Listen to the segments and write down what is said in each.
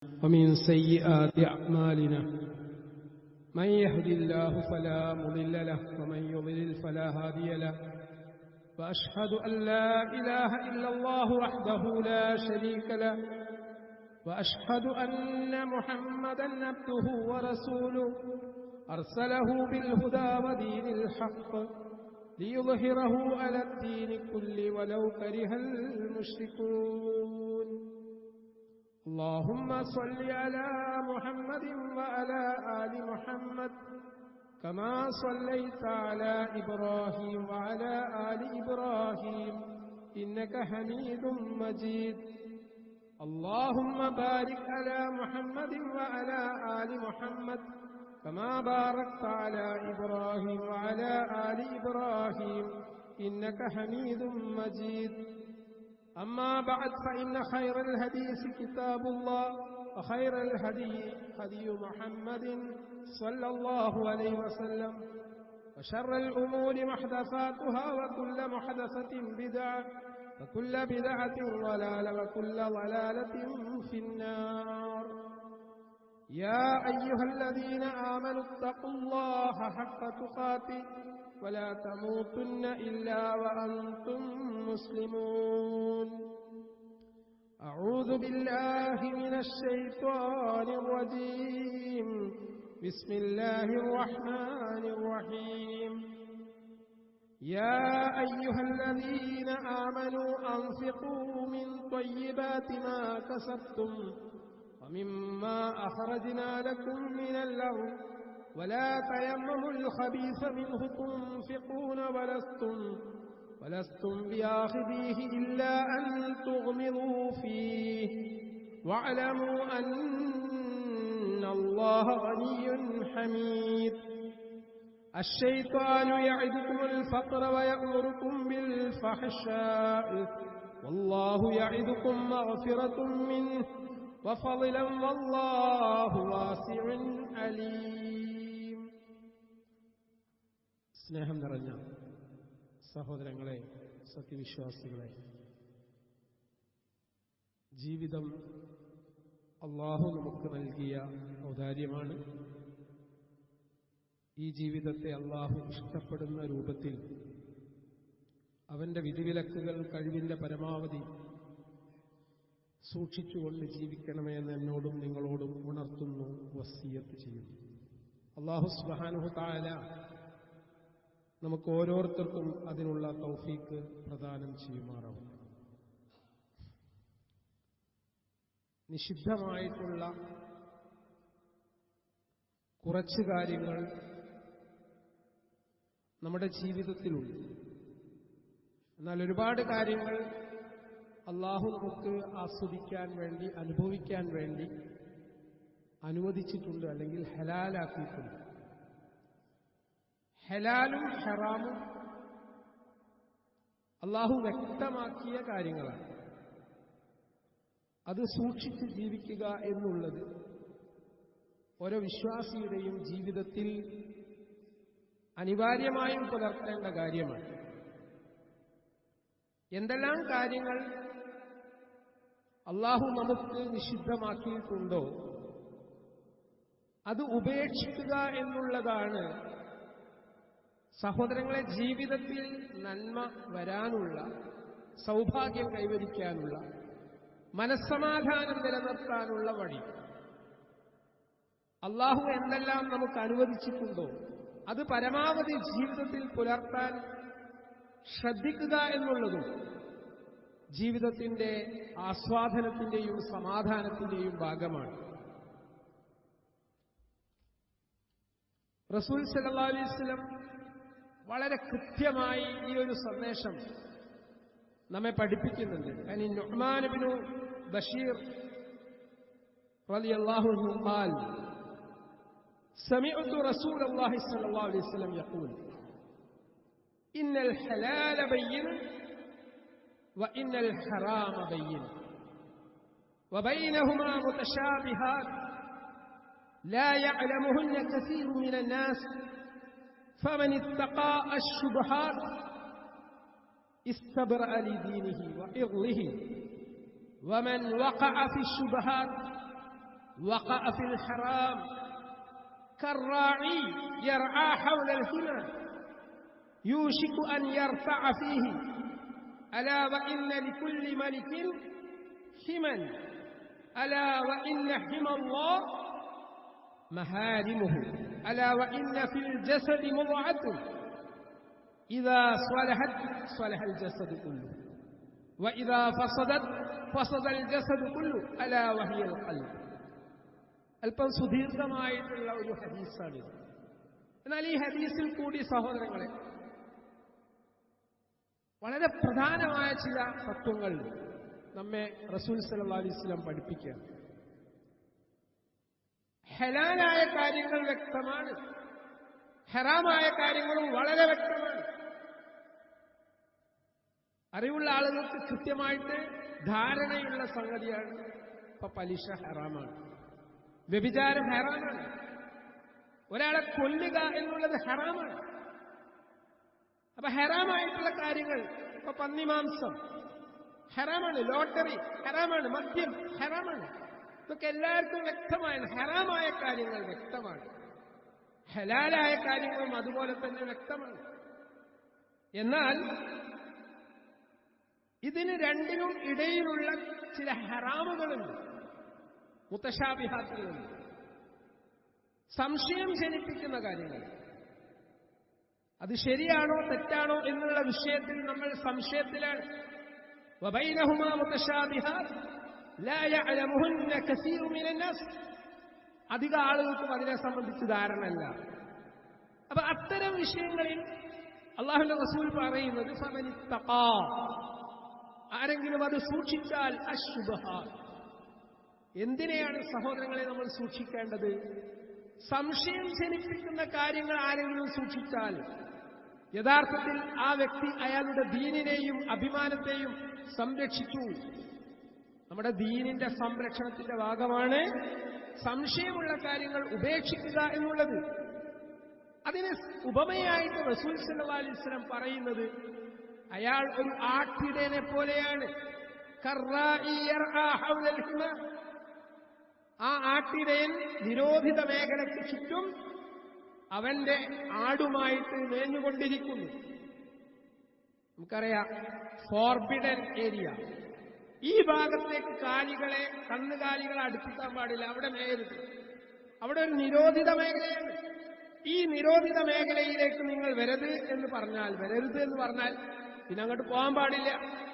ومن سيئات أعمالنا من يهد الله فلا مضل له ومن يضلل فلا هادي له وأشهد أن لا إله إلا الله وحده لا شريك له وأشهد أن محمدا عبده ورسوله أرسله بالهدى ودين الحق ليظهره على الدين كله ولو كره المشركون. اللهم صل على محمد وعلى آل محمد كما صليت على إبراهيم وعلى آل إبراهيم إنك حميد مجيد. اللهم بارك على محمد وعلى آل محمد كما باركت على إبراهيم وعلى آل إبراهيم إنك حميد مجيد. أما بعد فإن خير الحديث كتاب الله وخير الهدي هدي محمد صلى الله عليه وسلم وشر الأمور محدثاتها وكل محدثة بدعة وكل بدعة ضلالة وكل ضلالة في النار. يا أيها الذين آمنوا اتقوا الله حق تقاته ولا تموتن إلا وأنتم مسلمون. أعوذ بالله من الشيطان الرجيم. بسم الله الرحمن الرحيم. يا أيها الذين آمنوا أنفقوا من طيبات ما كسبتم ومما أخرجنا لكم من الأرض ولا تيمموا الخبيث منه تنفقون ولستم بآخذيه إلا أن تغمضوا فيه واعلموا أن الله غني حميد. الشيطان يعدكم الفقر ويأمركم بالفحشاء والله يعدكم مغفرة منه وفضلا والله واسع عليم. സ്നേഹം നിറഞ്ഞ സഹോദരങ്ങളെ, സത്യവിശ്വാസികളെ, ജീവിതം അല്ലാഹു നമുക്ക് നൽകിയ ഔദാര്യമാണ്. ഈ ജീവിതത്തെ അല്ലാഹു ഇഷ്ടപ്പെടുന്ന രൂപത്തിൽ അവന്റെ വിധിവിലക്കുകൾ കഴിവിന്റെ പരമാവധി സൂക്ഷിച്ചുകൊണ്ട് ജീവിക്കണമെന്ന് എന്നോടും നിങ്ങളോടും ഉണർത്തുന്നു, വസിയ്യത്ത് ചെയ്യുന്നു. അല്ലാഹു സുബ്ഹാനഹു തആല നമുക്ക് ഓരോരുത്തർക്കും അതിനുള്ള തൗഫീക്ക് പ്രദാനം ചെയ്യുമാറാവും. നിഷിദ്ധമായിട്ടുള്ള കുറച്ച് കാര്യങ്ങൾ നമ്മുടെ ജീവിതത്തിലുണ്ട്. എന്നാൽ ഒരുപാട് കാര്യങ്ങൾ അല്ലാഹു നമുക്ക് ആസ്വദിക്കാൻ വേണ്ടി, അനുഭവിക്കാൻ വേണ്ടി അനുവദിച്ചിട്ടുണ്ട്, അല്ലെങ്കിൽ ഹലാലാക്കിയിട്ടുണ്ട്. ഹലാലും ഹറാമും അല്ലാഹു വ്യക്തമാക്കിയ കാര്യങ്ങളാണ്. അത് സൂക്ഷിച്ച് ജീവിക്കുക എന്നുള്ളത് ഓരോ വിശ്വാസിയുടെയും ജീവിതത്തിൽ അനിവാര്യമായും പുലർത്തേണ്ട കാര്യമാണ്. എന്തെല്ലാം കാര്യങ്ങൾ അല്ലാഹു നമുക്ക് നിഷിദ്ധമാക്കിയിട്ടുണ്ടോ അത് ഉപേക്ഷിക്കുക എന്നുള്ളതാണ് സഹോദരങ്ങളെ ജീവിതത്തിൽ നന്മ വരാനുള്ള, സൗഭാഗ്യം കൈവരിക്കാനുള്ള, മനസ്സമാധാനം നിലനിർത്താനുള്ള വഴി. അല്ലാഹു എന്തെല്ലാം നമുക്ക് അനുവദിച്ചിട്ടുണ്ടോ അത് പരമാവധി ജീവിതത്തിൽ പുലർത്താൻ ശ്രദ്ധിക്കുക എന്നുള്ളതും ജീവിതത്തിന്റെ ആസ്വാദനത്തിന്റെയും സമാധാനത്തിന്റെയും ഭാഗമാണ്. റസൂൽ സല്ലല്ലാഹു അലൈഹി വസല്ലം വളരെ കൃത്യമായി ഈ ഒരു സന്ദേശം നമ്മെ പഠിപ്പിക്കുന്നുണ്ട്. നുഅ്മാൻ ഇബ്നു ബഷീർ റളിയല്ലാഹു അൻഹു ഖാൽ سمعت رسول الله صلى الله عليه وسلم يقول إن الحلال بين وإن الحرام بين وبينهما متشابهات لا يعلمهن كثير من الناس فمن اتقى الشبهات استبرأ لدينه وعرضه ومن وقع في الشبهات وقع في الحرام كالراعي يرعى حول الحمى يوشك أن يرتع فيه ألا وإن لكل ملك حما ألا وإن حمى الله محارمه ألا وإن في الجسد مضغة إذا صلحت صلح الجسد كله وإذا فسدت فسد الجسد كله ألا وهي القلب. അല്പം സുദീർഘമായിട്ടുള്ള ഒരു ഹദീസാണിത്. എന്നാൽ ഈ ഹദീസിൽ കൂടി സഹോദരങ്ങളെ വളരെ പ്രധാനമായ ചില തത്വങ്ങൾ നമ്മെ റസൂൽ സല്ലല്ലാഹു അലൈഹി വസല്ലം പഠിപ്പിക്കുകയാണ്. ഹലാലായ കാര്യങ്ങൾ വ്യക്തമാണ്, ഹറാമായ കാര്യങ്ങളും വളരെ വ്യക്തമാണ്. അറിവുള്ള ആളുകൾക്ക് കൃത്യമായിട്ട് ധാരണയുള്ള സംഗതിയാണ്. ഇപ്പൊ പലിശ ഹറാമാണ്, വ്യഭിചാരം ഹറാമാണ്, ഒരാളെ കൊല്ലുക എന്നുള്ളത് ഹറാമാണ്. അപ്പൊ ഹറാമായിട്ടുള്ള കാര്യങ്ങൾ, ഇപ്പൊ പന്നിമാംസം ഹറാമാണ്, ലോട്ടറി ഹറാമാണ്, മദ്യം ഹറാമാണ്. ഇതൊക്കെ എല്ലാവർക്കും വ്യക്തമാണ്. ഹറാമായ കാര്യങ്ങൾ വ്യക്തമാണ്, ഹലാലായ കാര്യങ്ങളും അതുപോലെ തന്നെ വ്യക്തമാണ്. എന്നാൽ ഇതിന് രണ്ടിനും ഇടയിലുള്ള ചില ഹറാമുകളുണ്ട്, മുത്തശാബിഹാത്തുകളുണ്ട്, സംശയം ജനിപ്പിക്കുന്ന കാര്യങ്ങൾ. അത് ശരിയാണോ തെറ്റാണോ എന്നുള്ള വിഷയത്തിൽ നമ്മൾ സംശയത്തിലാണ്. വബൈനഹുമാ മുതശാബിഹാത്ത് ലാ യഅലമുഹുന്ന കസീറു മിനന്നാസ്. അധിക ആളുകൾക്കും അതിനെ സംബന്ധിച്ച് ധാരണയില്ല. അപ്പൊ അത്തരം വിഷയങ്ങളിൽ അല്ലാഹുവിന്റെ റസൂൽ പറയുന്നത് ഫമനിത്തഖാ, ആരെങ്കിലും അത് സൂക്ഷിച്ചാൽ അശുബഹാത്ത്. എന്തിനെയാണ് സഹോദരങ്ങളെ നമ്മൾ സൂക്ഷിക്കേണ്ടത്? സംശയം ജനിപ്പിക്കുന്ന കാര്യങ്ങൾ ആരെങ്കിലും സൂക്ഷിച്ചാൽ യഥാർത്ഥത്തിൽ ആ വ്യക്തി അയാളുടെ ദീനിനെയും അഭിമാനത്തെയും സംരക്ഷിച്ചു. നമ്മുടെ ദീനിന്റെ സംരക്ഷണത്തിന്റെ ഭാഗമാണ് സംശയമുള്ള കാര്യങ്ങൾ ഉപേക്ഷിക്കുക എന്നുള്ളത്. അതിന് ഉപമയായിട്ട് റസൂൽ സല്ലല്ലാഹു അലൈഹി വസല്ലം പറയുന്നത് അയാൾ ഒരു ആട്ടിടയനെ പോലെയാണ്. ആ ആട്ടിടയൻ നിരോധിത മേഖലയ്ക്ക് ചുറ്റും അവന്റെ ആടുമായിട്ട് മേഞ്ഞുകൊണ്ടിരിക്കുന്നു. നമുക്കറിയാം, ഫോർബിഡൻ ഏരിയ. ഈ ഭാഗത്തേക്ക് കന്നുകാലികളെ അടുപ്പിക്കാൻ പാടില്ല, അവിടെ മേയരുത്. അവിടെ ഒരു നിരോധിത മേഖലയാണ്. ഈ നിരോധിത മേഖലയിലേക്ക് നിങ്ങൾ വരരുത് എന്ന് പറഞ്ഞാൽ പിന്നെ അങ്ങോട്ട് പോകാൻ പാടില്ല.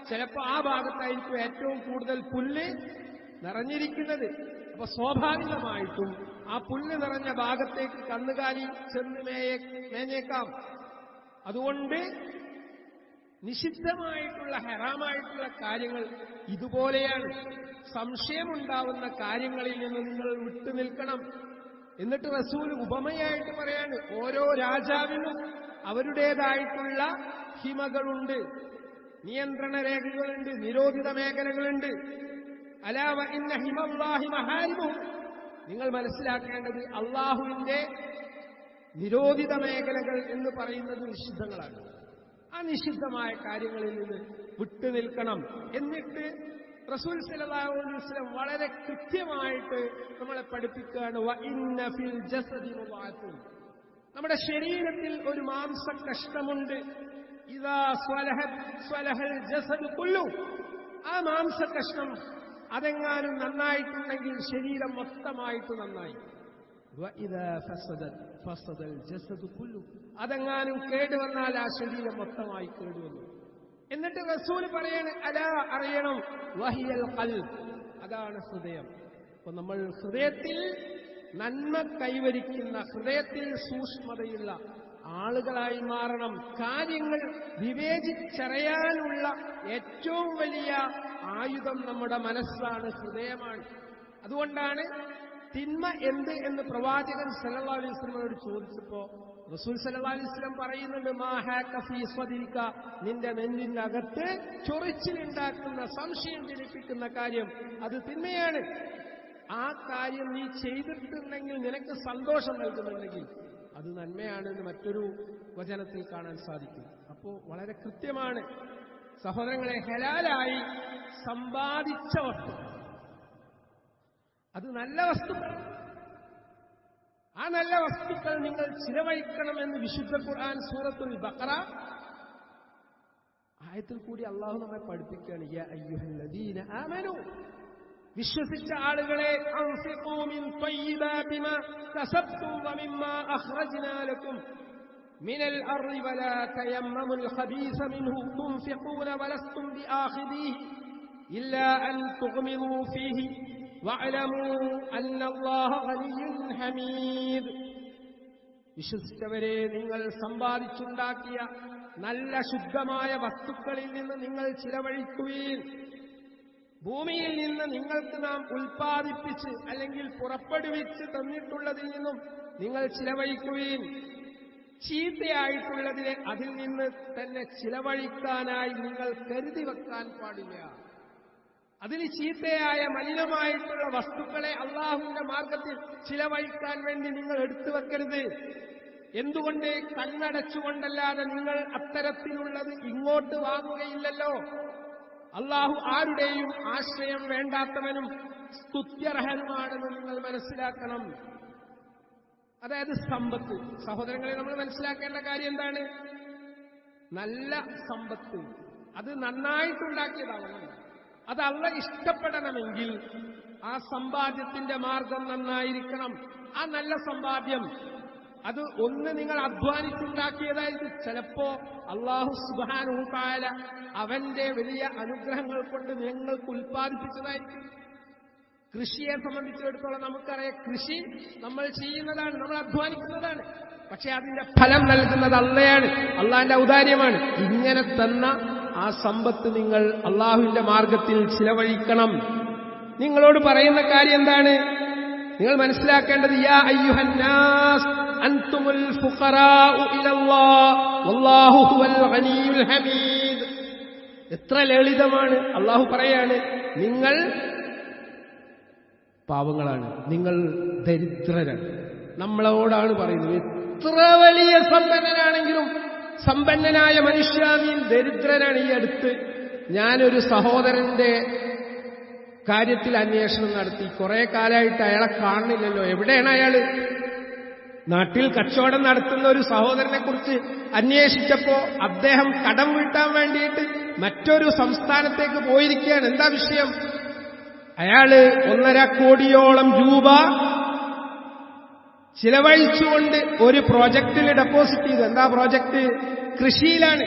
ചിലപ്പോൾ ആ ഭാഗത്തായിരിക്കും ഏറ്റവും കൂടുതൽ പുല്ല് നിറഞ്ഞിരിക്കുന്നത്. അപ്പൊ സ്വാഭാവികമായിട്ടും ആ പുല്ല് നിറഞ്ഞ ഭാഗത്തേക്ക് കന്നുകാലി ചെന്ന് മേഞ്ഞേക്കാം. അതുകൊണ്ട് നിഷിദ്ധമായിട്ടുള്ള ഹറാമായിട്ടുള്ള കാര്യങ്ങൾ ഇതുപോലെയാണ്. സംശയമുണ്ടാവുന്ന കാര്യങ്ങളിൽ നിന്ന് നിങ്ങൾ വിട്ടുനിൽക്കണം. എന്നിട്ട് റസൂൽ ഉപമയായിട്ട് പറയാണ്, ഓരോ രാജാവിനും അവരുടേതായിട്ടുള്ള ഹിമകളുണ്ട്, നിയന്ത്രണ രേഖകളുണ്ട്, നിരോധിത മേഖലകളുണ്ട്. അലാ വ ഇന്ന ഹിമല്ലാഹി മഹാരിമുഹു. നിങ്ങൾ മനസ്സിലാക്കേണ്ടത് അള്ളാഹുവിന്റെ നിരോധിത മേഖലകൾ എന്ന് പറയുന്നത് നിഷിദ്ധങ്ങളാണ്. ആ നിഷിദ്ധമായ കാര്യങ്ങളിൽ നിന്ന് വിട്ടുനിൽക്കണം. എന്നിട്ട് റസൂൽ സല്ലല്ലാഹു അലൈഹി വസല്ലം വളരെ കൃത്യമായിട്ട് നമ്മളെ പഠിപ്പിക്കുകയാണ്, വ ഇന്ന ഫിൽ ജസദി മുദ്അത്തുൻ. നമ്മുടെ ശരീരത്തിൽ ഒരു മാംസകഷ്ണമുണ്ട്. ഇദാ സ്വലഹത് സ്വലഹൽ ജസദു കുല്ലു. ആ മാംസകഷ്ണം അതെങ്ങാനും നന്നായിട്ടുണ്ടെങ്കിൽ ശരീരം മൊത്തമായിട്ട് നന്നായി. വഇദാ ഫസദത് ഫസദൽ ജസദു കുല്ലു. അതെങ്ങാനും കേടുവന്നാൽ ആ ശരീരം മൊത്തമായി കേടുവന്നു. എന്നിട്ട് റസൂൽ പറയാണ്, അലാ അറിയണം, വഹിയൽ ഖൽബ്, അതാണ് ഹൃദയം. അപ്പൊ നമ്മൾ ഹൃദയത്തിൽ നന്മ കൈവരിക്കുന്ന, ഹൃദയത്തിൽ സൂക്ഷ്മതയുള്ള ആളുകളായി മാറണം. കാര്യങ്ങൾ വിവേചിച്ചറിയാനുള്ള ഏറ്റവും വലിയ ആയുധം നമ്മുടെ മനസ്സാണ്, ഹൃദയമാണ്. അതുകൊണ്ടാണ് തിന്മ എന്ത് എന്ന് പ്രവാചകൻ സല്ലല്ലാഹു അലൈഹി വസല്ലമയോട് ചോദിച്ചപ്പോ റസൂൽ സല്ലല്ലാഹു അലൈഹി വസല്ലം പറയുന്നുണ്ട്, മാ ഹാക ഫീ സ്വദിക, നിന്റെ നെഞ്ചിന്റെ അകത്ത് ചൊറിച്ചിലുണ്ടാക്കുന്ന, സംശയം ജനിപ്പിക്കുന്ന കാര്യം അത് തിന്മയാണ്. ആ കാര്യം നീ ചെയ്തിട്ടുണ്ടെങ്കിൽ, നിനക്ക് സന്തോഷം നൽകുന്നുണ്ടെങ്കിൽ അത് നന്മയാണെന്ന് മറ്റൊരു വചനത്തിൽ കാണാൻ സാധിക്കും. അപ്പോ വളരെ കൃത്യമാണ് സഹോദരങ്ങളെ, ഹലാലായി സമ്പാദിച്ച വസ്തു അത് നല്ല വസ്തുക്കൾ. ആ നല്ല വസ്തുക്കൾ നിങ്ങൾ ചിലവഴിക്കണമെന്ന് വിശുദ്ധ ഖുർആൻ സൂറത്തുൽ ബഖറ ആയത്തിൽ കൂടി അള്ളാഹു നമ്മെ പഠിപ്പിക്കുകയാണ്. യാ അയ്യുഹല്ലദീന ആമനൂ, വിശ്വസിച്ച ആളുകളെ, അൻഫിഖൂ മിൻ ത്വയ്യിബാതി മാ കസബ്തും വമിമ്മാ അഖ്റജ്നാ ലക്കും മിനൽ അർളി വലാ തയമ്മമുൽ ഖബീസ മിൻഹു തുൻഫിഖൂന വലസ്തും ബിആഖിദീഹി ഇല്ലാ അൻ തുഗ്മിദൂ ഫീഹി വഅലമൂ അന്നല്ലാഹ ഗനിയ്യുൻ ഹമീദ്. വിശ്വസിച്ചവരെ, നിങ്ങൾ സമ്പാദിച്ചുണ്ടാക്കിയ നല്ല ശുദ്ധമായ വസ്തുക്കളിൽ നിന്ന് നിങ്ങൾ ചിലവഴിക്കുകയും ഭൂമിയിൽ നിന്ന് നിങ്ങൾക്ക് നാം ഉൽപ്പാദിപ്പിച്ച് അല്ലെങ്കിൽ പുറപ്പെടുവിച്ച് തന്നിട്ടുള്ളതിൽ നിന്നും നിങ്ങൾ ചിലവഴിക്കുകയും ചീത്തയായിട്ടുള്ളതിനെ അതിൽ നിന്ന് തന്നെ ചിലവഴിക്കാനായി നിങ്ങൾ കരുതി വെക്കാൻ പാടില്ല. അതിന് ചീത്തയായ മലിനമായിട്ടുള്ള വസ്തുക്കളെ അള്ളാഹുവിന്റെ മാർഗത്തിൽ ചിലവഴിക്കാൻ വേണ്ടി നിങ്ങൾ എടുത്തു വെക്കരുത്. എന്തുകൊണ്ട്? കണ്ണടച്ചുകൊണ്ടല്ലാതെ നിങ്ങൾ അത്തരത്തിലുള്ളത് ഇങ്ങോട്ട് വാങ്ങുകയില്ലല്ലോ. അള്ളാഹു ആരുടെയും ആശ്രയം വേണ്ടാത്തവനും സ്തുത്യർഹനുമാണെന്ന് നിങ്ങൾ മനസ്സിലാക്കണം. അതായത് സമ്പത്ത്, സഹോദരങ്ങളെ, നമ്മൾ മനസ്സിലാക്കേണ്ട കാര്യം എന്താണ്? നല്ല സമ്പത്ത് അത് നന്നായിട്ടുണ്ടാക്കിയതാവണം. അത് അള്ളാഹ് ഇഷ്ടപ്പെടണമെങ്കിൽ ആ സമ്പാദ്യത്തിന്റെ മാർഗം നന്നായിരിക്കണം. ആ നല്ല സമ്പാദ്യം അത് ഒന്ന് നിങ്ങൾ അധ്വാനിച്ചുണ്ടാക്കിയതായിരിക്കും. ചിലപ്പോ അല്ലാഹു സുബ്ഹാനഹു വ തആല അവന്റെ വലിയ അനുഗ്രഹങ്ങൾ കൊണ്ട് നിങ്ങൾക്ക് ഉൽപ്പാദിപ്പിച്ചതായിരിക്കും. കൃഷിയെ സംബന്ധിച്ചിടത്തോളം നമുക്കറിയാം, കൃഷി നമ്മൾ ചെയ്യുന്നതാണ്, നമ്മൾ അധ്വാനിക്കുന്നതാണ്. പക്ഷെ അതിന്റെ ഫലം നൽകുന്നത് അള്ളയാണ്, അള്ളാന്റെ ഔദാര്യമാണ്. ഇങ്ങനെ തന്ന ആ സമ്പത്ത് നിങ്ങൾ അള്ളാഹുവിന്റെ മാർഗത്തിൽ ചിലവഴിക്കണം. നിങ്ങളോട് പറയുന്ന കാര്യം എന്താണ്? നിങ്ങൾ മനസ്സിലാക്കേണ്ടത് യാ അയ്യുഹന്നാസ് അൻതുമുൽ ഫുഖറാഉ ഇലല്ലാഹ് വല്ലാഹു ഹുവൽ ഗനിയ്യുൽ ഹമീദ്. എത്ര ലളിതമാണ്. അള്ളാഹു പറയാണ്, നിങ്ങൾ പാവങ്ങളാണ്, നിങ്ങൾ ദരിദ്രരാണ്. നമ്മളോടാണ് പറയുന്നത്. എത്ര വലിയ സമ്പന്നനാണെങ്കിലും, സമ്പന്നനായ മനുഷ്യ, നീ ദരിദ്രനാണ്. ഈ അടുത്ത് ഞാനൊരു സഹോദരന്റെ കാര്യത്തിൽ അന്വേഷണം നടത്തി. കുറെ കാലമായിട്ട് അയാളെ കാണുന്നില്ലല്ലോ. എവിടെയാണ് അയാള്? നാട്ടിൽ കച്ചവടം നടത്തുന്ന ഒരു സഹോദരനെ കുറിച്ച് അന്വേഷിച്ചപ്പോ അദ്ദേഹം കടം വീട്ടാൻ വേണ്ടിയിട്ട് മറ്റൊരു സംസ്ഥാനത്തേക്ക് പോയിരിക്കുകയാണ്. എന്താ വിഷയം? അയാള് 1.5 കോടിയോളം രൂപ ചിലവഴിച്ചുകൊണ്ട് ഒരു പ്രോജക്റ്റിൽ ഡെപ്പോസിറ്റ് ചെയ്തു. എന്താ പ്രോജക്റ്റ്? കൃഷിയിലാണ്.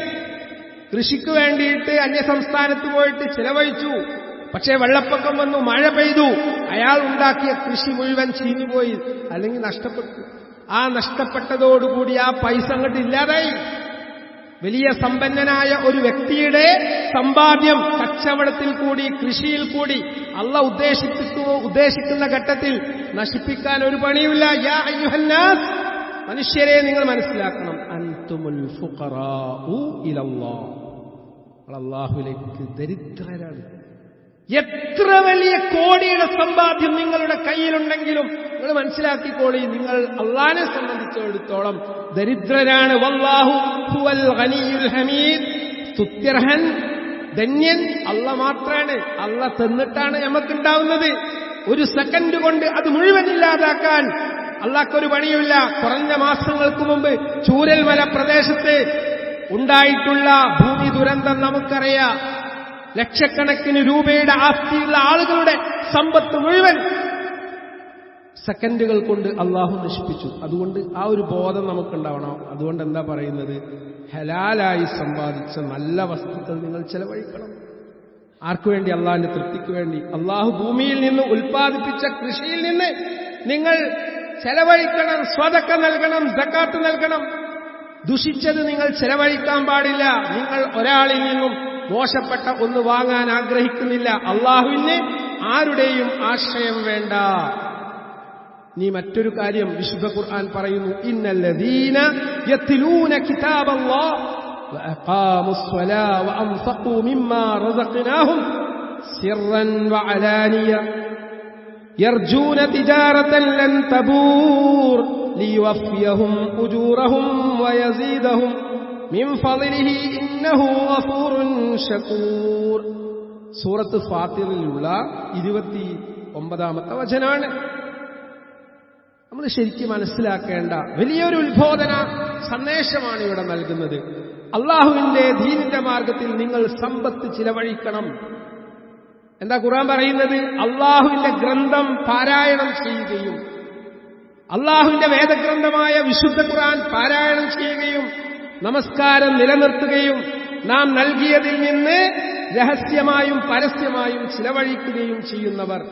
കൃഷിക്ക് വേണ്ടിയിട്ട് അന്യസംസ്ഥാനത്ത് പോയിട്ട് ചിലവഴിച്ചു. പക്ഷേ വെള്ളപ്പൊക്കം വന്നു, മഴ പെയ്തു. അയാൾ ഉണ്ടാക്കിയ കൃഷി മുഴുവൻ ചീഞ്ഞുപോയി, അല്ലെങ്കിൽ നഷ്ടപ്പെട്ടു. ആ നഷ്ടപ്പെട്ടതോടുകൂടി ആ പൈസ അങ്ങോട്ട് ഇല്ലാതായി. വലിയ സമ്പന്നനായ ഒരു വ്യക്തിയുടെ സമ്പാദ്യം കച്ചവടത്തിൽ കൂടി, കൃഷിയിൽ കൂടി അള്ളാഹ് ഉദ്ദേശിക്കുന്ന ഘട്ടത്തിൽ നശിപ്പിക്കാൻ ഒരു പണിയുമില്ല. യാ അയ്യുഹന്നാസ്, മനുഷ്യരെ, നിങ്ങൾ മനസ്സിലാക്കണം, അൻതുമുൽ ഫുഖറാഉ ഇലല്ലാഹ്, അല്ലാഹുവിലേക്ക് ദരിദ്രരാണ്. എത്ര വലിയ കോടിയുടെ സമ്പാദ്യം നിങ്ങളുടെ കയ്യിലുണ്ടെങ്കിലും നിങ്ങൾ മനസ്സിലാക്കിക്കോളി, നിങ്ങൾ അള്ളാഹിനെ സംബന്ധിച്ചിടത്തോളം ദരിദ്രരാണ്. വല്ലാഹു ഹുവൽ ഗനിയ്യുൽ ഹമീദ്, സ്തുത്യർഹൻ, ധന്യൻ അള്ളാഹ് മാത്രമാണ്. അള്ളാഹ് തന്നിട്ടാണ് നമുക്കുണ്ടാവുന്നത്. ഒരു സെക്കൻഡ് കൊണ്ട് അത് മുഴുവൻ ഇല്ലാതാക്കാൻ അള്ളാഹ്ക്കൊരു പണിയുമില്ല. കുറഞ്ഞ മാസങ്ങൾക്ക് മുമ്പ് ചൂരൽമല പ്രദേശത്ത് ഉണ്ടായിട്ടുള്ള ഭൂമി ദുരന്തം നമുക്കറിയാം. ലക്ഷക്കണക്കിന് രൂപയുടെ ആസ്തിയുള്ള ആളുകളുടെ സമ്പത്ത് മുഴുവൻ സെക്കൻഡുകൾ കൊണ്ട് അള്ളാഹു നശിപ്പിച്ചു. അതുകൊണ്ട് ആ ഒരു ബോധം നമുക്കുണ്ടാവണം. അതുകൊണ്ട് എന്താ പറയുന്നത്? ഹലാലായി സമ്പാദിച്ച നല്ല വസ്തുക്കൾ നിങ്ങൾ ചെലവഴിക്കണം. ആർക്കു വേണ്ടി? അള്ളാഹിന്റെ തൃപ്തിക്ക് വേണ്ടി. അള്ളാഹു ഭൂമിയിൽ നിന്ന് ഉൽപ്പാദിപ്പിച്ച കൃഷിയിൽ നിന്ന് നിങ്ങൾ ചെലവഴിക്കണം. സ്വതക്ക നൽകണം, സക്കാത്ത് നൽകണം. ദുഷിച്ചത് നിങ്ങൾ ചെലവഴിക്കാൻ പാടില്ല. നിങ്ങൾ ഒരാളിൽ നിന്നും മോശപ്പെട്ട ഒന്ന് വാങ്ങാൻ ആഗ്രഹിക്കുന്നില്ല. അള്ളാഹുവിന് ആരുടെയും ആശ്രയം വേണ്ട. നീ മറ്റൊരു കാര്യം വിശുദ്ധ ഖുർആൻ പറയുന്നു, ഇന്നല്ലദീന യത്ലൂന കിതാബല്ലാഹ് വഅഖാമുസ്സലാ വഅൻഫഖൂ മിമ്മാ റസഖ്നാഹും സിർറൻ വഅലാനിയ യർജൂന തിജാറതൻ ലൻ തബൂർ ലിയുവഫിയഹും ഉജൂറഹും വയസീദഹും മിൻ ഫളിഹി ഇന്നഹു ഗഫൂറുൻ ശകൂർ. സൂറത്ത് ഫാത്തിറിലുള്ള 9-ാമത്തെ വചനാണ്. നമ്മൾ ശരിക്കും മനസ്സിലാക്കേണ്ട വലിയൊരു ഉത്ബോധന സന്ദേശമാണ് ഇവിടെ നൽകുന്നത്. അള്ളാഹുവിന്റെ ദീനിന്റെ മാർഗത്തിൽ നിങ്ങൾ സമ്പത്ത് ചിലവഴിക്കണം. എന്താ ഖുർആൻ പറയുന്നത്? അള്ളാഹുവിന്റെ ഗ്രന്ഥം പാരായണം ചെയ്യുകയും അള്ളാഹുവിന്റെ വേദഗ്രന്ഥമായ വിശുദ്ധ ഖുർആൻ പാരായണം ചെയ്യുകയും നമസ്കാരം നിലനിർത്തുകയും നാം നൽകിയതിൽ നിന്ന് രഹസ്യമായും പരസ്യമായും ചിലവഴിക്കുകയും ചെയ്യുന്നവർ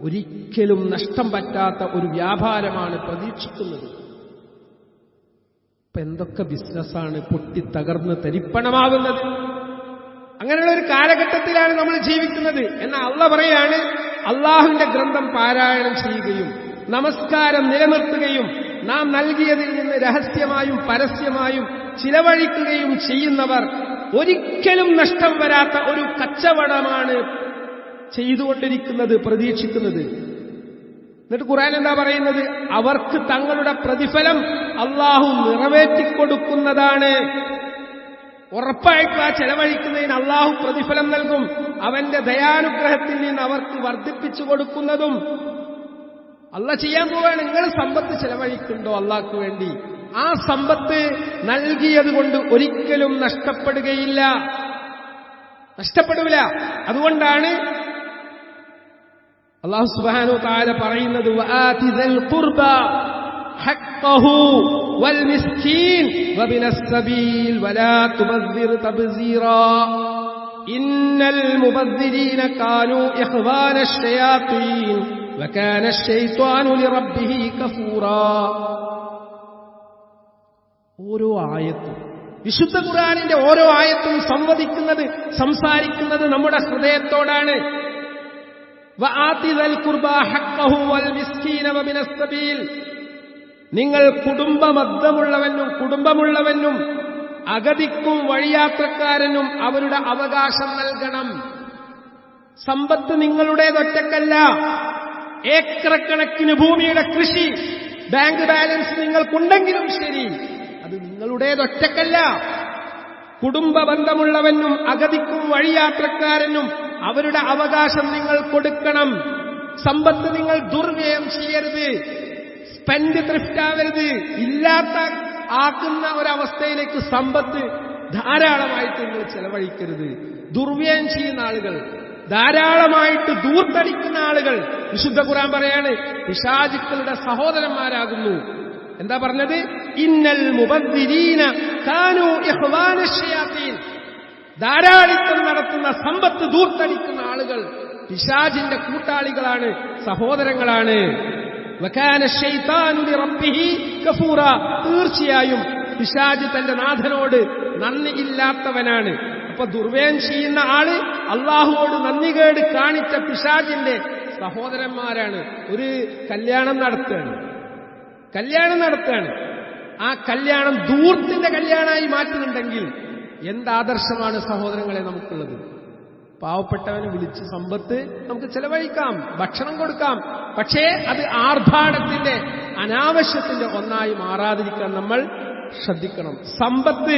ഒരിക്കലും നഷ്ടം പറ്റാത്ത ഒരു വ്യാപാരമാണ് പ്രതീക്ഷിക്കുന്നത്. ഇപ്പൊ എന്തൊക്കെ ബിസിനസ്സാണ് പൊട്ടിത്തകർന്ന് തരിപ്പണമാകുന്നത്. അങ്ങനെയുള്ള ഒരു കാലഘട്ടത്തിലാണ് നമ്മൾ ജീവിക്കുന്നത്. എന്നാൽ അള്ളാഹ് പറയാണ്, അള്ളാഹുവിന്റെ ഗ്രന്ഥം പാരായണം ചെയ്യുകയും നമസ്കാരം നിലനിർത്തുകയും നാം നൽകിയതിൽ നിന്ന് രഹസ്യമായും പരസ്യമായും ചിലവഴിക്കുകയും ചെയ്യുന്നവർ ഒരിക്കലും നഷ്ടം വരാത്ത ഒരു കച്ചവടമാണ് ചെയ്തുകൊണ്ടിരിക്കുന്നത്, പ്രതീക്ഷിക്കുന്നത്. എന്നിട്ട് ഖുർആൻ എന്താ പറയുന്നത്? അവർക്ക് തങ്ങളുടെ പ്രതിഫലം അള്ളാഹു നിറവേറ്റിക്കൊടുക്കുന്നതാണ്. ഉറപ്പായിട്ടും ആ ചെലവഴിക്കുന്നതിന് അള്ളാഹു പ്രതിഫലം നൽകും. അവന്റെ ദയാനുഗ്രഹത്തിൽ നിന്ന് അവർക്ക് വർദ്ധിപ്പിച്ചു കൊടുക്കുന്നതും അള്ളാഹ് ചെയ്യാൻ പോവുകയാണ്. നിങ്ങൾ സമ്പത്ത് ചെലവഴിക്കുന്നുണ്ടോ അള്ളാഹ്ക്ക് വേണ്ടി? ആ സമ്പത്ത് നൽകിയത് കൊണ്ട് ഒരിക്കലും നഷ്ടപ്പെടില്ല. അതുകൊണ്ടാണ് അല്ലാഹു സുബ്ഹാനഹു വ തആല പറയുന്നത്, വആതി ദൽ ഖുർബ ഹഖ്ഖഹു വൽ മിസ്കീൻ വബിനസ് സബീൽ വലാ തുബസ്സിർ തബ്സീറാ ഇന്നൽ മുബസ്സിരീന കാനൂ ഇഖ്വാനശ് ശയാത്തീൻ വകാന അശ്ശൈത്വാനു ലിറബ്ബിഹി കഫൂറാ. ഓരോ ആയത്തും, വിശുദ്ധ ഖുർആനിന്റെ ഓരോ ആയത്തും സംസാരിക്കുന്നത് നമ്മുടെ ഹൃദയത്തോടാണ്. വആതി ദൽ ഖുർബ ഹഖ്ഖഹു വൽ മിസ്കീന വബിനസ് സബീൽ. നിങ്ങൾ കുടുംബമുള്ളവനും അഗതിക്കും വഴിയാത്രക്കാരനും അവരുടെ അവകാശം നൽകണം. സമ്പത്ത് നിങ്ങളുടേതൊറ്റക്കല്ല. ഏക്കറക്കണക്കിന് ഭൂമിയുടെ കൃഷി, ബാങ്ക് ബാലൻസ് നിങ്ങൾക്കുണ്ടെങ്കിലും ശരി, അത് നിങ്ങളുടേതൊറ്റക്കല്ല. കുടുംബ ബന്ധമുള്ളവനും അഗതിക്കും വഴിയാത്രക്കാരനും അവരുടെ അവകാശം നിങ്ങൾ കൊടുക്കണം. സമ്പത്ത് നിങ്ങൾ ദുർവ്യയം ചെയ്യരുത്, സ്പെൻഡ് ത്രിഫ്റ്റ് ആവരുത്. ഇല്ലാത്ത ആക്കുന്ന ഒരവസ്ഥയിലേക്ക് സമ്പത്ത് ധാരാളമായിട്ട് നിങ്ങൾ ചെലവഴിക്കരുത്. ദുർവ്യയം ചെയ്യുന്ന ആളുകൾ, ധാരാളമായിട്ട് ദൂർത്തടിക്കുന്ന ആളുകൾ, വിശുദ്ധ ഖുർആൻ പറയാണ്, പിശാചുക്കളുടെ സഹോദരന്മാരാകുന്നു. എന്താ പറഞ്ഞത്? ഇന്നൽ മുബദ്ദിരീന കാനൂ ഇഖ്വാനശ് ശയാത്തീൻ. ധാരാളിത്തം നടത്തുന്ന സമ്പത്ത് ദൂർത്തടിക്കുന്ന ആളുകൾ പിശാചിന്റെ കൂട്ടാളികളാണ്, സഹോദരങ്ങളാണ്. വകാന അശ്ശൈത്താനു ലിറബ്ബിഹി കഫൂറാ. തീർച്ചയായും പിശാച് തന്റെ നാഥനോട് നന്ദിയില്ലാത്തവനാണ്. അപ്പൊ ദുർവ്യയം ചെയ്യുന്ന ആള് അള്ളാഹുവോട് നന്ദികേട് കാണിച്ച പിശാചിന്റെ സഹോദരന്മാരാണ്. ഒരു കല്യാണം നടത്തുകയാണ്. ആ കല്യാണം ധൂർത്തിന്റെ കല്യാണമായി മാറ്റുന്നുണ്ടെങ്കിൽ എന്താദർശമാണ് സഹോദരങ്ങളെ നമുക്കുള്ളത്? പാവപ്പെട്ടവനെ വിളിച്ച് സമ്പത്ത് നമുക്ക് ചെലവഴിക്കാം, ഭക്ഷണം കൊടുക്കാം. പക്ഷേ അത് ആർഭാടത്തിന്റെ, അനാവശ്യത്തിന്റെ ഒന്നായി മാറാതിരിക്കാൻ നമ്മൾ ശ്രദ്ധിക്കണം. സമ്പത്ത്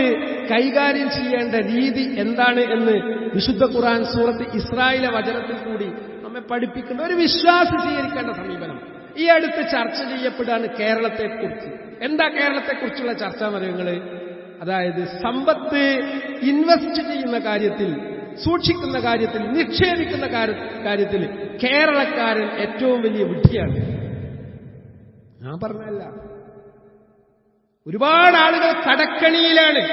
കൈകാര്യം ചെയ്യേണ്ട രീതി എന്താണ് എന്ന് വിശുദ്ധ ഖുർആൻ സൂറത്ത് ഇസ്രായിലെ വചനത്തിൽ കൂടി നമ്മെ പഠിപ്പിക്കുന്ന ഒരു വിശ്വാസി സ്വീകരിക്കേണ്ട സമീപനം. ഈ അടുത്ത് ചർച്ച ചെയ്യപ്പെടുകയാണ് കേരളത്തെക്കുറിച്ച്. എന്താ കേരളത്തെക്കുറിച്ചുള്ള ചർച്ച എന്നറിയുന്നത്? അതായത് സമ്പത്ത് ഇൻവെസ്റ്റ് ചെയ്യുന്ന കാര്യത്തിൽ, സൂക്ഷിക്കുന്ന കാര്യത്തിൽ, നിക്ഷേപിക്കുന്ന കാര്യത്തിൽ കേരളക്കാരൻ ഏറ്റവും വലിയ വിഡ്ഢിയാണ്. ഞാൻ പറഞ്ഞല്ല, ഒരുപാട് ആളുകൾ കടക്കണിയിലാണ്.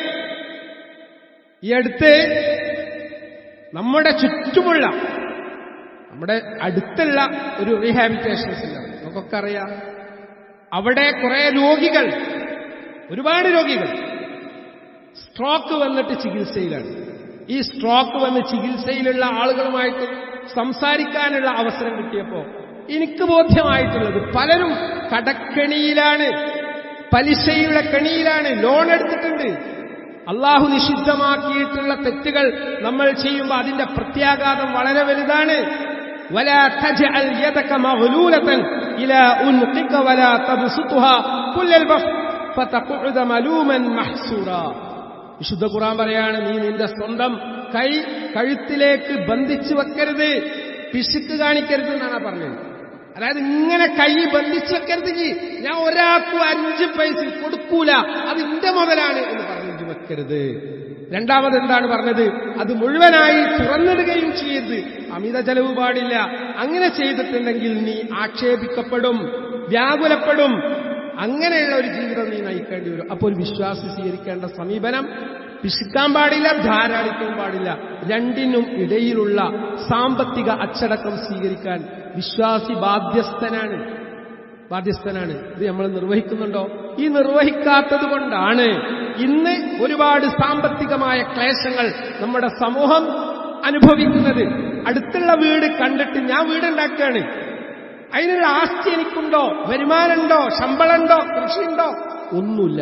ഈ അടുത്ത് നമ്മുടെ ചുറ്റുമുള്ള, നമ്മുടെ അടുത്തുള്ള ഒരു റീഹാബിലിറ്റേഷൻ സെന്റർ നമുക്കൊക്കെ അറിയാം. അവിടെ കുറെ രോഗികൾ, ഒരുപാട് രോഗികൾ സ്ട്രോക്ക് വന്നിട്ട് ചികിത്സയിലാണ്. ഈ സ്ട്രോക്ക് വന്ന് ചികിത്സയിലുള്ള ആളുകളുമായിട്ട് സംസാരിക്കാനുള്ള അവസരം കിട്ടിയപ്പോ എനിക്ക് ബോധ്യമായിട്ടുള്ളത് പലരും കടക്കണിയിലാണ്, പലിശയുടെ കണിയിലാണ്, ലോൺ എടുത്തിട്ടുണ്ട്. അള്ളാഹു നിഷിദ്ധമാക്കിയിട്ടുള്ള തെറ്റുകൾ നമ്മൾ ചെയ്യുമ്പോൾ അതിന്റെ പ്രത്യാഘാതം വളരെ വലുതാണ്. വലാ തജ്അൽ യദക മഗ്ലൂലതൻ ഇലാ ഉൻഖിക വലാ തബ്സുത്ഹാ കുല്ലൽ ബസ്ത് ഫതഖഉദ മലൂമൻ മഹ്സൂറാ. വിശുദ്ധ ഖുർആൻ പറയാണ്, നീ നിന്റെ സ്വന്തം കൈ കഴുത്തിലേക്ക് ബന്ധിച്ചു വെക്കരുത്. പിശുക്ക് കാണിക്കരുത് എന്നാണ് പറഞ്ഞത്. അതായത് ഇങ്ങനെ കൈ ബന്ധിച്ചു വെക്കരുത്, ഞാൻ ഒരാൾക്കും 5 പൈസ കൊടുക്കൂല, അത് എന്റെ മുതലാണ് എന്ന് പറഞ്ഞു വെക്കരുത്. രണ്ടാമത് എന്താണ് പറഞ്ഞത്? അത് മുഴുവനായി തുറന്നിടുകയും ചെയ്യരുത്, അമിത ചെലവ് പാടില്ല. അങ്ങനെ ചെയ്തിട്ടുണ്ടെങ്കിൽ നീ ആക്ഷേപിക്കപ്പെടും, വ്യാകുലപ്പെടും. അങ്ങനെയുള്ള ഒരു ജീവിതം നീ നയിക്കേണ്ടി വരും. അപ്പോൾ ഒരു വിശ്വാസി സ്വീകരിക്കേണ്ട സമീപനം, പിശുക്കാൻ പാടില്ല, ധാരാളിക്കാൻ പാടില്ല. രണ്ടിനും ഇടയിലുള്ള സാമ്പത്തിക അച്ചടക്കം സ്വീകരിക്കാൻ വിശ്വാസി ബാധ്യസ്ഥനാണ്. ഇത് നമ്മൾ നിർവഹിക്കുന്നുണ്ടോ? ഈ നിർവഹിക്കാത്തത് കൊണ്ടാണ് ഇന്ന് ഒരുപാട് സാമ്പത്തികമായ ക്ലേശങ്ങൾ നമ്മുടെ സമൂഹം അനുഭവിക്കുന്നത്. അടുത്തുള്ള വീട് കണ്ടിട്ട് ഞാൻ വീടുണ്ടാക്കുകയാണ്, അതിനുള്ള ആസ്തി എനിക്കുണ്ടോ, വരുമാനമുണ്ടോ, ശമ്പളമുണ്ടോ, കൃഷിയുണ്ടോ, ഒന്നുമില്ല.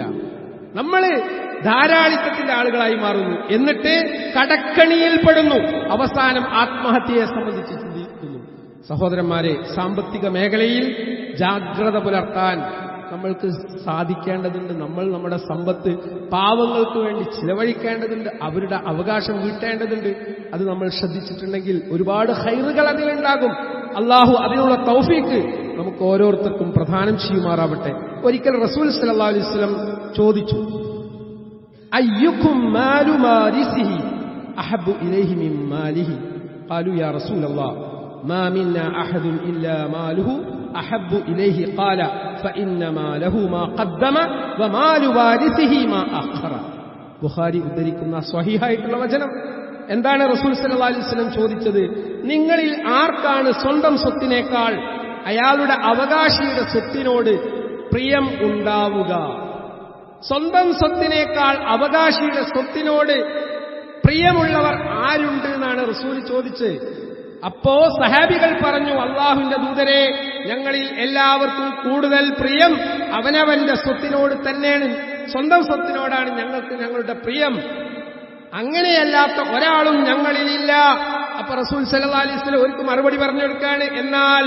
നമ്മള് ധാരാളിത്തത്തിന്റെ ആളുകളായി മാറുന്നു, എന്നിട്ട് കടക്കണിയിൽപ്പെടുന്നു, അവസാനം ആത്മഹത്യയെ സംബന്ധിച്ച് ചിന്തിക്കുന്നു. സഹോദരന്മാരെ, സാമ്പത്തിക മേഖലയിൽ ജാഗ്രത പുലർത്താൻ നമ്മൾക്ക് സാധിക്കേണ്ടതുണ്ട്. നമ്മൾ നമ്മുടെ സമ്പത്ത് പാവങ്ങൾക്ക് വേണ്ടി ചിലവഴിക്കേണ്ടതുണ്ട്, അവരുടെ അവകാശം വീട്ടേണ്ടതുണ്ട്. അത് നമ്മൾ ശ്രദ്ധിച്ചിട്ടുണ്ടെങ്കിൽ ഒരുപാട് ഖൈറുകൾ അതിലുണ്ടാകും. അള്ളാഹു അതിനുള്ള തൗഫീക്ക് നമുക്ക് ഓരോരുത്തർക്കും പ്രദാനം ചെയ്യുമാറാവട്ടെ. ഒരിക്കൽ റസൂൽ സല്ലല്ലാഹു അലൈഹി വസല്ലം ചോദിച്ചു, അയ്യുക്കും മാലു മാരിസിഹി അഹബ്ബു ഇലൈഹി മിൻ മാലിഹി? ഖാലു യാ റസൂലല്ലാഹ് മാ മിന്നാ അഹദുൻ ഇല്ലാ മാലുഹു അഹബ്ബു ഇലൈഹി ഖാല ഫഇന്നമാ ലഹു മാ ഖദ്ദമ വമാലു വാരിസിഹി മാ അഖറ. ബുഖാരി ഉദ്ധരിക്കുന്ന സ്വഹീഹായിട്ടുള്ള വചനം. എന്താണ് റസൂൽ സല്ലല്ലാഹു അലൈഹി വസല്ലം ചോദിച്ചത്? നിങ്ങളിൽ ആർക്കാണ് സ്വന്തം സ്വത്തിനേക്കാൾ അയാളുടെ അവകാശിയുടെ സ്വത്തിനോട് പ്രിയം ഉണ്ടാവുക? സ്വന്തം സ്വത്തിനേക്കാൾ അവകാശിയുടെ സ്വത്തിനോട് പ്രിയമുള്ളവർ ആരുണ്ട് എന്നാണ് റസൂൽ ചോദിച്ചത്. അപ്പോ സഹാബികൾ പറഞ്ഞു, അല്ലാഹുവിന്റെ ദൂതരെ, ഞങ്ങളിൽ എല്ലാവർക്കും കൂടുതൽ പ്രിയം അവനവന്റെ സ്വത്തിനോട് തന്നെയാണ്, സ്വന്തം സ്വത്തിനോടാണ് ഞങ്ങൾക്ക് ഞങ്ങളുടെ പ്രിയം. അങ്ങനെയല്ലാത്ത ഒരാളും ഞങ്ങളിലില്ല. അപ്പൊ റസൂൽ സല്ലല്ലാഹു അലൈഹി വസല്ലം അവർക്ക് മറുപടി പറഞ്ഞു കൊടുക്കുകയാണ്, എന്നാൽ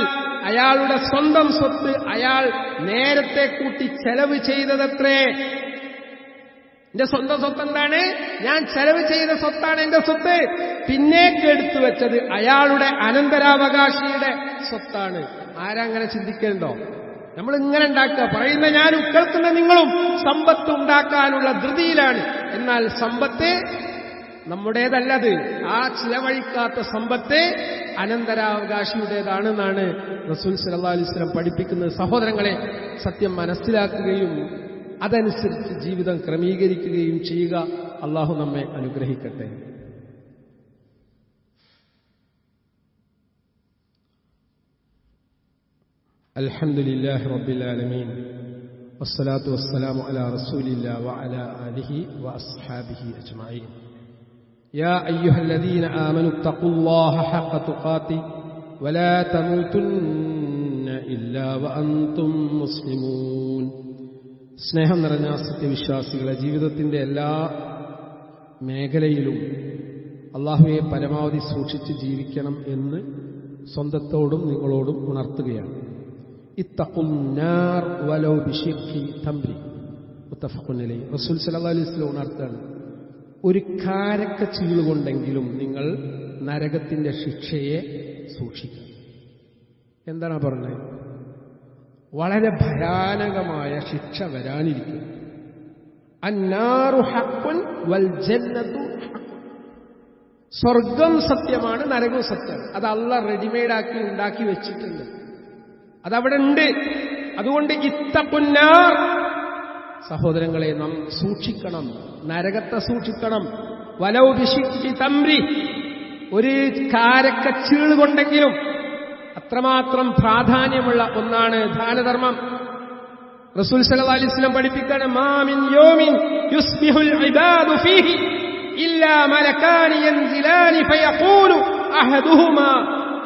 അയാളുടെ സ്വന്തം സ്വത്ത് അയാൾ നേരത്തെ കൂട്ടി ചെലവ് ചെയ്തതത്രേ. എന്റെ സ്വന്തം സ്വത്ത് എന്താണ്? ഞാൻ ചെലവ് ചെയ്ത സ്വത്താണ് എന്റെ സ്വത്ത്. പിന്നേക്ക് എടുത്തു വെച്ചത് അയാളുടെ അനന്തരാവകാശിയുടെ സ്വത്താണ്. ആരങ്ങനെ ചിന്തിക്കലുണ്ടോ? നമ്മൾ ഇങ്ങനെ ഉണ്ടാക്കുക, പറയുന്ന ഞാനും കേൾക്കുന്ന നിങ്ങളും സമ്പത്ത് ഉണ്ടാക്കാനുള്ള ധൃതിയിലാണ്. എന്നാൽ സമ്പത്ത് നമ്മുടേതല്ലത്. ആ ചിലവഴിക്കാത്ത സമ്പത്ത് അനന്തരാവകാശിയുടേതാണെന്നാണ് റസൂൽ സല്ലല്ലാഹു അലൈഹി വസല്ലം പഠിപ്പിക്കുന്നത്. സഹോദരങ്ങളെ, സത്യം മനസ്സിലാക്കുകയും അതനുസരിച്ച് ജീവിതം ക്രമീകരിക്കുകയും ചെയ്യുക. അള്ളാഹു നമ്മെ അനുഗ്രഹിക്കട്ടെ. അൽഹംദുലില്ലാഹി റബ്ബിൽ ആലമീൻ വസ്സലാത്തു വസ്സലാമു അലാ റസൂലില്ലാഹി വഅലാ ആലിഹി വഅസ്ഹാബിഹി അജ്മഈൻ. യാ അയ്യുഹല്ലദീന ആമനു തഖുല്ലാഹ ഹഖ്ക തുഖാതി വലാ തമൂതുന്ന ഇല്ലാ വഅൻതും മുസ്ലിമൂൻ. സ്നേഹം നിറഞ്ഞ സത്യവിശ്വാസികളെ, ജീവിതത്തിന്റെ എല്ലാ മേഖലയിലും അള്ളാഹുവെ പരമാവധി സൂക്ഷിച്ച് ജീവിക്കണം എന്ന് സ്വന്തത്തോടും നിങ്ങളോടും ഉണർത്തുകയാണ്. ഇത്തഖുന്നാർ വലൗ ബിശിഖ്ഖി തംരി. മുത്തഫഖുൻ അലൈഹി. റസൂൽ സല്ലല്ലാഹു അലൈഹി വസല്ലം ഉണർത്തുകയാണ്, ഒരു കാരക്ക ചീളുകൊണ്ടെങ്കിലും നിങ്ങൾ നരകത്തിന്റെ ശിക്ഷയെ സൂക്ഷിക്കുക. എന്താണ് പറഞ്ഞത്? വളരെ ഭയാനകമായ ശിക്ഷ വരാനിരിക്കും. അന്നാറു ഹഖ്ഖുൻ വൽ ജന്നതു ഹഖ്. സ്വർഗം സത്യമാണ്, നരകം സത്യമാണ്. അത് അല്ലാഹ് റെഡിമെയ്ഡാക്കി ഉണ്ടാക്കി വെച്ചിട്ടുണ്ട്, അതവിടെ ഉണ്ട്. അതുകൊണ്ട് ഇത്തഖുന്നാർ, സഹോദരങ്ങളെ, നാം സൂക്ഷിക്കണം, നരകത്തെ സൂക്ഷിക്കണം. വലൗ ബിശിഖ്ഖി തംരി, ഒരു കാരക്ക ചീളുകൊണ്ടെങ്കിലും. അത്രമാത്രം പ്രാധാന്യമുള്ള ഒന്നാണ് ദാനധർമ്മം. റസൂൽ സല്ലല്ലാഹു അലൈഹി വസല്ലം പഠിപ്പിക്കുകയാണ്, മാ മിൻ യൗമിൻ യുസ്ബിഹുൽ ഇബാദു ഫീഹി ഇല്ലാ മലകാനി യൻസിലാനി ഫയഖൂലു അഹദുഹുമാ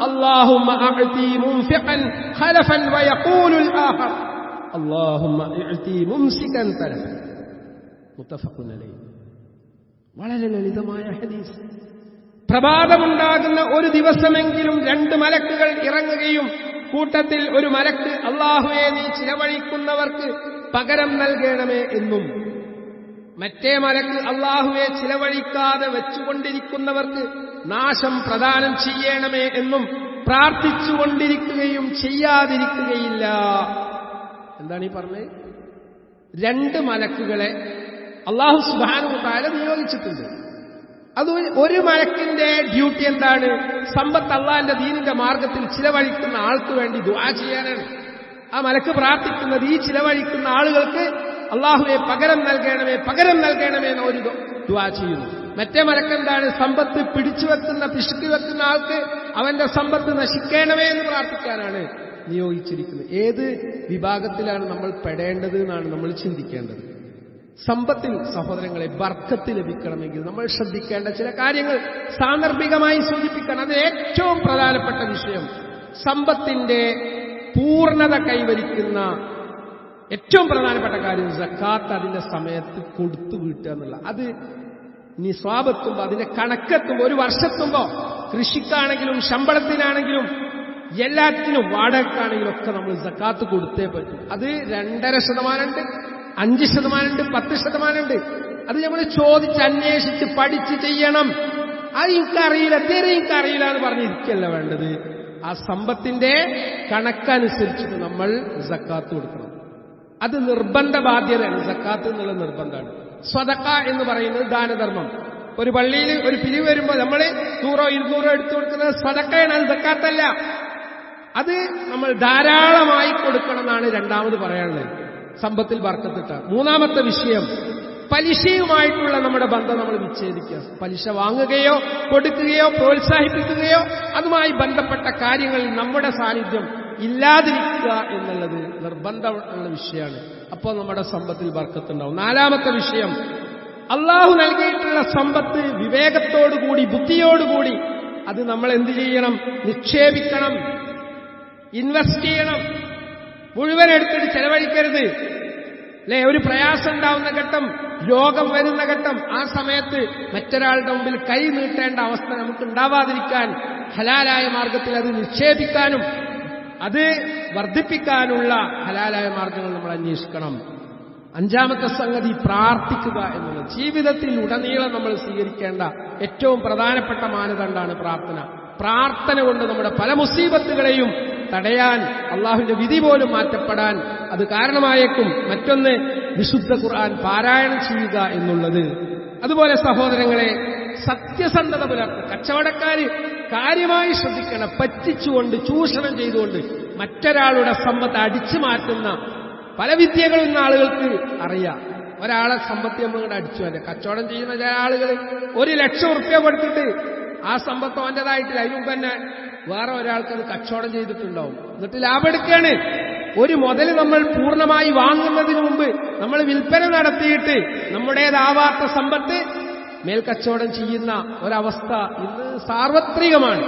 അല്ലാഹുമ്മ അഅതി മുൻഫിഖൻ ഖലഫൻ വയഖൂലു അൽ-ആഖർ അല്ലാഹുമ്മ അഅതി മുംസികൻ തലഫൻ. മുത്തഫഖുൻ അലൈഹി. വളരെ ലളിതമായ ഹദീസ്. പ്രഭാതമുണ്ടാകുന്ന ഒരു ദിവസമെങ്കിലും 2 മലക്കുകൾ ഇറങ്ങുകയും കൂട്ടത്തിൽ ഒരു മലക്ക് അല്ലാഹുവേ നീ ചിലവഴിക്കുന്നവർക്ക് പകരം നൽകണമേ എന്നും, മറ്റേ മലക്ക് അല്ലാഹുവേ ചിലവഴിക്കാതെ വെച്ചുകൊണ്ടിരിക്കുന്നവർക്ക് നാശം പ്രദാനം ചെയ്യണമേ എന്നും പ്രാർത്ഥിച്ചുകൊണ്ടിരിക്കുകയും ചെയ്യാതിരിക്കുകയില്ല. എന്താണ് ഈ പറഞ്ഞത്? 2 മലക്കുകളെ അല്ലാഹു സുബ്ഹാനഹു വ തആല നിയോഗിച്ചിട്ടുണ്ട്. അത് ഒരു മലക്കിന്റെ ഡ്യൂട്ടി എന്താണ്? സമ്പത്ത് അള്ളാഹിന്റെ ദീനിന്റെ മാർഗത്തിൽ ചിലവഴിക്കുന്ന ആൾക്ക് വേണ്ടി ദുആ ചെയ്യാനാണ്. ആ മലക്ക് പ്രാർത്ഥിക്കുന്നത് ഈ ചിലവഴിക്കുന്ന ആളുകൾക്ക് അള്ളാഹുവെ പകരം നൽകണമേ, പകരം നൽകണമേ എന്ന ഒരു ദുആ ചെയ്യുന്നു. മറ്റേ മലക്കെന്താണ്? സമ്പത്ത് പിടിച്ചു വെക്കുന്ന, പിശുക്കി വെക്കുന്ന ആൾക്ക് അവന്റെ സമ്പത്ത് നശിക്കണമേ എന്ന് പ്രാർത്ഥിക്കാനാണ് നിയോഗിച്ചിരിക്കുന്നത്. ഏത് വിഭാഗത്തിലാണ് നമ്മൾ പെടേണ്ടത് എന്നാണ് നമ്മൾ ചിന്തിക്കേണ്ടത്. സമ്പത്തിൽ സഹോദരങ്ങളെ ബർക്കത്ത് ലഭിക്കണമെങ്കിൽ നമ്മൾ ശ്രദ്ധിക്കേണ്ട ചില കാര്യങ്ങൾ സാന്ദർഭികമായി സൂചിപ്പിക്കണം. അത് ഏറ്റവും പ്രധാനപ്പെട്ട വിഷയം, സമ്പത്തിന്റെ പൂർണ്ണത കൈവരിക്കുന്ന ഏറ്റവും പ്രധാനപ്പെട്ട കാര്യം സക്കാത്ത് അതിന്റെ സമയത്ത് കൊടുത്തു വീട്ടുക എന്നുള്ള. അത് നിസ്വാബെത്തുമ്പോൾ, അതിന്റെ കണക്കെത്തുമ്പോൾ, ഒരു വർഷത്തുമ്പോൾ, കൃഷിക്കാണെങ്കിലും ശമ്പളത്തിനാണെങ്കിലും എല്ലാത്തിനും വാടകക്കാണെങ്കിലും ഒക്കെ നമ്മൾ സക്കാത്ത് കൊടുത്തേ പറ്റും. അത് 2.5% 5%, 10%. അത് നമ്മൾ ചോദിച്ച് അന്വേഷിച്ച് പഠിച്ച് ചെയ്യണം. അത് എനിക്കറിയില്ല, തീരെ എനിക്കറിയില്ല എന്ന് പറഞ്ഞിരിക്കല്ല വേണ്ടത്. ആ സമ്പത്തിന്റെ കണക്കനുസരിച്ച് നമ്മൾ സക്കാത്ത് കൊടുക്കണം. അത് നിർബന്ധ ബാധ്യതയാണ്. സക്കാത്ത് എന്നുള്ള നിർബന്ധമാണ്. സ്വതക്ക എന്ന് പറയുന്നത് ദാനധർമ്മം. ഒരു പള്ളിയിൽ ഒരു പിരിവ് വരുമ്പോൾ നമ്മൾ 100 200 എടുത്തു കൊടുക്കുന്നത് സ്വതക്കയാണ്, അത് സക്കാത്തല്ല. അത് നമ്മൾ ധാരാളമായി കൊടുക്കണം എന്നാണ് രണ്ടാമത് പറയാനുള്ളത്. സമ്പത്തിൽ ബർക്കത്തിട്ട. മൂന്നാമത്തെ വിഷയം, പലിശയുമായിട്ടുള്ള നമ്മുടെ ബന്ധം നമ്മൾ വിച്ഛേദിക്കുക. പലിശ വാങ്ങുകയോ കൊടുക്കുകയോ പ്രോത്സാഹിപ്പിക്കുകയോ അതുമായി ബന്ധപ്പെട്ട കാര്യങ്ങളിൽ നമ്മുടെ സാന്നിധ്യം ഇല്ലാതിരിക്കുക എന്നുള്ളത് നിർബന്ധമുള്ള വിഷയമാണ്. അപ്പോൾ നമ്മുടെ സമ്പത്തിൽ ബർക്കത്തുണ്ടാവും. നാലാമത്തെ വിഷയം, അള്ളാഹു നൽകിയിട്ടുള്ള സമ്പത്ത് വിവേകത്തോടുകൂടി, ബുദ്ധിയോടുകൂടി അത് നമ്മൾ എന്ത് ചെയ്യണം? നിക്ഷേപിക്കണം, ഇൻവെസ്റ്റ് ചെയ്യണം. മുഴുവൻ എടുത്തിട്ട് ചെലവഴിക്കരുത്. അല്ലെ, ഒരു പ്രയാസം ഉണ്ടാവുന്ന ഘട്ടം, രോഗം വരുന്ന ഘട്ടം, ആ സമയത്ത് മറ്റൊരാളുടെ മുമ്പിൽ കൈ നീട്ടേണ്ട അവസ്ഥ നമുക്ക് ഉണ്ടാവാതിരിക്കാൻ ഹലാലായ മാർഗത്തിൽ അത് നിക്ഷേപിക്കാനും അത് വർദ്ധിപ്പിക്കാനുള്ള ഹലാലായ മാർഗങ്ങൾ നമ്മൾ അന്വേഷിക്കണം. അഞ്ചാമത്തെ സംഗതി, പ്രാർത്ഥിക്കുക എന്നുള്ളത്. ജീവിതത്തിൽ ഉടനീളം നമ്മൾ സ്വീകരിക്കേണ്ട ഏറ്റവും പ്രധാനപ്പെട്ട മാനദണ്ഡമാണ് പ്രാർത്ഥന. പ്രാർത്ഥന കൊണ്ട് നമ്മുടെ പല മുസീബത്തുകളെയും തടയാൻ, അള്ളാഹുവിന്റെ വിധി പോലും മാറ്റപ്പെടാൻ അത് കാരണമായേക്കും. മറ്റൊന്ന്, വിശുദ്ധ ഖുർആൻ പാരായണം ചെയ്യുക എന്നുള്ളത്. അതുപോലെ സഹോദരങ്ങളെ, സത്യസന്ധത പുലർത്തുക. കച്ചവടക്കാര് കാര്യമായി ശ്രദ്ധിക്കണം. പറ്റിച്ചുകൊണ്ട്, ചൂഷണം ചെയ്തുകൊണ്ട് മറ്റൊരാളുടെ സമ്പത്ത് അടിച്ചു മാറ്റുന്ന പല വിദ്യകളും ഇന്ന് ആളുകൾക്ക് അറിയാം. ഒരാളെ സമ്പത്ത് നമ്മളിവിടെ അടിച്ചു മാറ്റുക. കച്ചവടം ചെയ്യുന്ന ചില ആളുകൾ 1,00,000 റുപ്യ കൊടുത്തിട്ട് ആ സമ്പത്ത് അവൻ്റെതായിട്ടില്ല, അതിനും തന്നെ വേറെ ഒരാൾക്ക് അത് കച്ചവടം ചെയ്തിട്ടുണ്ടാവും. എന്നിട്ട് ലാഭം എടുക്കുകയാണ്. ഒരു മുതൽ നമ്മൾ പൂർണ്ണമായി വാങ്ങുന്നതിന് മുമ്പ് നമ്മൾ വിൽപ്പന നടത്തിയിട്ട് നമ്മുടേതാവാത്ത സമ്പത്ത് മേൽക്കച്ചവടം ചെയ്യുന്ന ഒരവസ്ഥ ഇന്ന് സാർവത്രികമാണ്.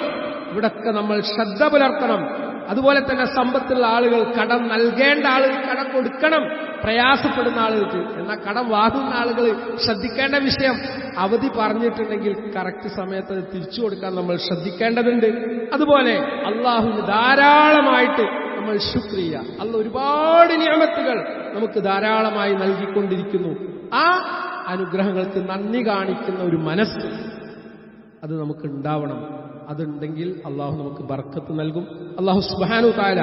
ഇവിടൊക്കെ നമ്മൾ ശ്രദ്ധ പുലർത്തണം. അതുപോലെ തന്നെ സമ്പത്തുള്ള ആളുകൾ, കടം നൽകേണ്ട ആളുകൾ കടം കൊടുക്കണം, പ്രയാസപ്പെടുന്ന ആളുകൾക്ക്. എന്നാൽ കടം വാങ്ങുന്ന ആളുകൾ ശ്രദ്ധിക്കേണ്ട വിഷയം, അവധി പറഞ്ഞിട്ടുണ്ടെങ്കിൽ കറക്റ്റ് സമയത്ത് അത് തിരിച്ചു കൊടുക്കാൻ നമ്മൾ ശ്രദ്ധിക്കേണ്ടതുണ്ട്. അതുപോലെ അള്ളാഹുവിന് ധാരാളമായിട്ട് നമ്മൾ ശുക്രിയ. അള്ളാഹ് ഒരുപാട് നിഅമത്തുകൾ നമുക്ക് ധാരാളമായി നൽകിക്കൊണ്ടിരിക്കുന്നു. ആ അനുഗ്രഹങ്ങൾക്ക് നന്ദി കാണിക്കുന്ന ഒരു മനസ്സ് അത് നമുക്ക് ഉണ്ടാവണം. അതുണ്ടെങ്കിൽ അള്ളാഹു നമുക്ക് ബർക്കത്ത് നൽകും. അള്ളാഹു സുബ്ഹാനഹു വ തആല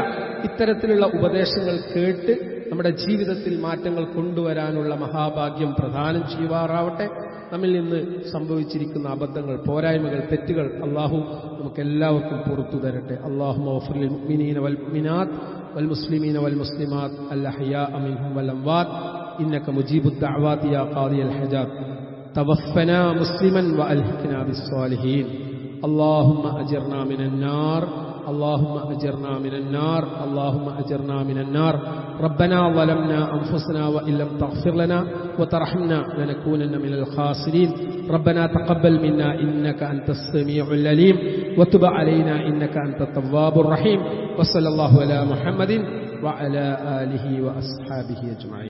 ഇത്തരത്തിലുള്ള ഉപദേശങ്ങൾ കേട്ട് നമ്മുടെ ജീവിതത്തിൽ മാറ്റങ്ങൾ കൊണ്ടുവരാനുള്ള മഹാഭാഗ്യം പ്രദാനം ചെയ്യുവാറാവട്ടെ. നമ്മിൽ നിന്ന് സംഭവിച്ചിരിക്കുന്ന അബദ്ധങ്ങൾ, പോരായ്മകൾ, തെറ്റുകൾ അള്ളാഹു നമുക്കെല്ലാവർക്കും പുറത്തു തരട്ടെ. അല്ലാഹുമ്മ ഗ്ഫിർ ലിൽ മുഅ്മിനീന വൽ മുഅ്മിനാത്ത് വൽ മുസ്ലിമീന വൽ മുസ്ലിമാത്ത് അൽ അഹ്യാഅ മിൻഹും വൽ അംവാത്ത് ഇന്നക മുജീബുദ് ദഅവാതി യാ ഖാദിയൽ ഹജാത്ത് തവഫനാ മുസ്ലിമൻ വഅൽഹിഖ്നാ ബിസ്സാലിഹീൻ. اللهم أجرنا من النار، اللهم أجرنا من النار، اللهم أجرنا من النار. ربنا ظلمنا أنفسنا وإن لم تغفر لنا وترحمنا لنكونن من الخاسرين. ربنا تقبل منا إنك أنت السميع العليم وتب علينا إنك أنت التواب الرحيم. وصلى الله على محمد وعلى آله وأصحابه أجمعين.